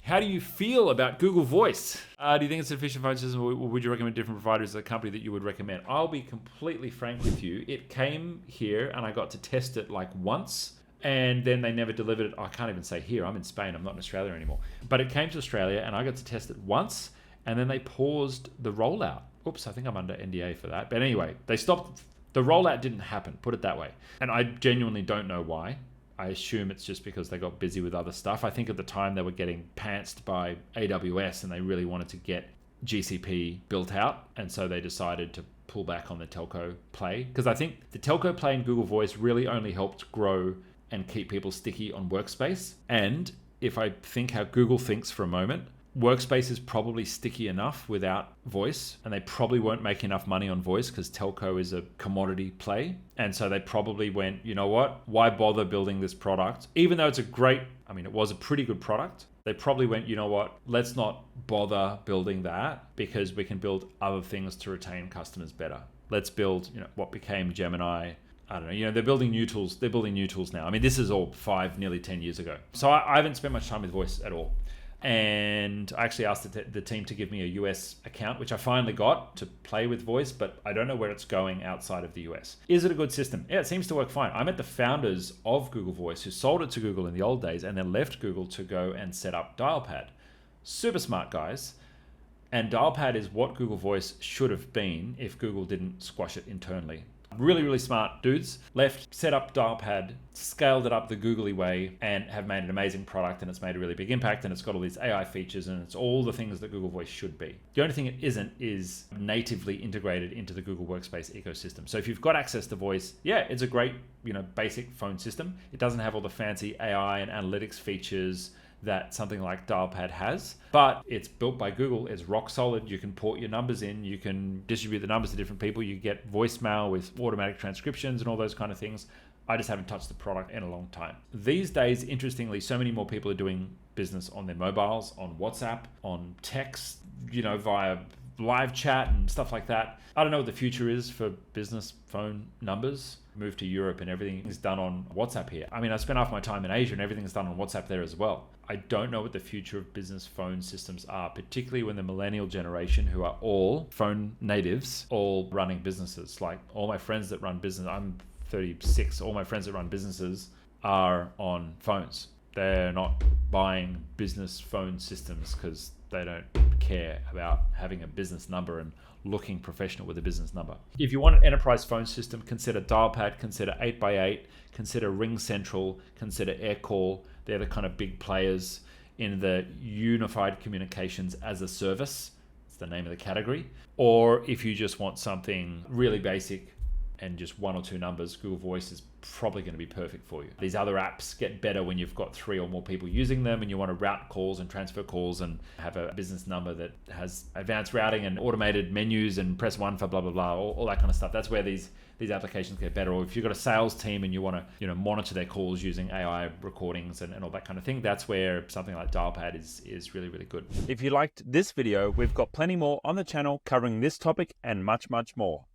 How do you feel about Google Voice? Do you think it's an efficient phone system, or would you recommend different providers as a company that you would recommend? I'll be completely frank with you. It came here and I got to test it like once, and then they never delivered it. I can't even say here. I'm in Spain. I'm not in Australia anymore. But it came to Australia and I got to test it once, and then they paused the rollout. Oops, I think I'm under NDA for that. But anyway, they stopped. The rollout didn't happen, put it that way. And I genuinely don't know why. I assume it's just because they got busy with other stuff. I think at the time they were getting pantsed by AWS and they really wanted to get GCP built out. And so they decided to pull back on the telco play. Because I think the telco play in Google Voice really only helped grow and keep people sticky on Workspace. And if I think how Google thinks for a moment, Workspace is probably sticky enough without voice, and they probably won't make enough money on voice because telco is a commodity play. And so they probably went, you know what, why bother building this product? Even though it's it was a pretty good product. They probably went, you know what, let's not bother building that because we can build other things to retain customers better. Let's build, what became Gemini. I don't know, they're building new tools. They're building new tools now. I mean, this is all 5, nearly 10 years ago. So I haven't spent much time with voice at all. And I actually asked the team to give me a US account, which I finally got to play with voice, but I don't know where it's going outside of the US. Is it a good system? Yeah, it seems to work fine. I met the founders of Google Voice who sold it to Google in the old days and then left Google to go and set up Dialpad. Super smart guys. And Dialpad is what Google Voice should have been if Google didn't squash it internally. Really, really smart dudes. Left, set up Dialpad, scaled it up the googly way, and have made an amazing product, and it's made a really big impact, and it's got all these AI features, and it's all the things that Google Voice should be. The only thing it isn't is natively integrated into the Google Workspace ecosystem. So if you've got access to voice, yeah, it's a great, basic phone system. It doesn't have all the fancy AI and analytics features that something like Dialpad has, but it's built by Google. It's rock solid. You can port your numbers in, you can distribute the numbers to different people, you get voicemail with automatic transcriptions and all those kind of things. I just haven't touched the product in a long time. These days, interestingly, so many more people are doing business on their mobiles, on WhatsApp, on text, via live chat and stuff like that. I don't know what the future is for business phone numbers. Moved to Europe and everything is done on WhatsApp here. I mean, I spent half my time in Asia and everything is done on WhatsApp there as well. I don't know what the future of business phone systems are, particularly when the millennial generation, who are all phone natives, all running businesses. Like all my friends that run business, I'm 36, all my friends that run businesses are on phones. They're not buying business phone systems because they don't care about having a business number and looking professional with a business number. If you want an enterprise phone system, consider Dialpad, consider 8x8, consider RingCentral, consider AirCall. They're the kind of big players in the unified communications as a service. It's the name of the category. Or if you just want something really basic and just 1 or 2 numbers, Google Voice is probably going to be perfect for you. These other apps get better when you've got 3 or more people using them and you want to route calls and transfer calls and have a business number that has advanced routing and automated menus and press 1 for blah, blah, blah, all that kind of stuff. That's where these applications get better. Or if you've got a sales team and you want to monitor their calls using AI recordings and all that kind of thing, that's where something like Dialpad is really, really good. If you liked this video, we've got plenty more on the channel covering this topic and much, much more.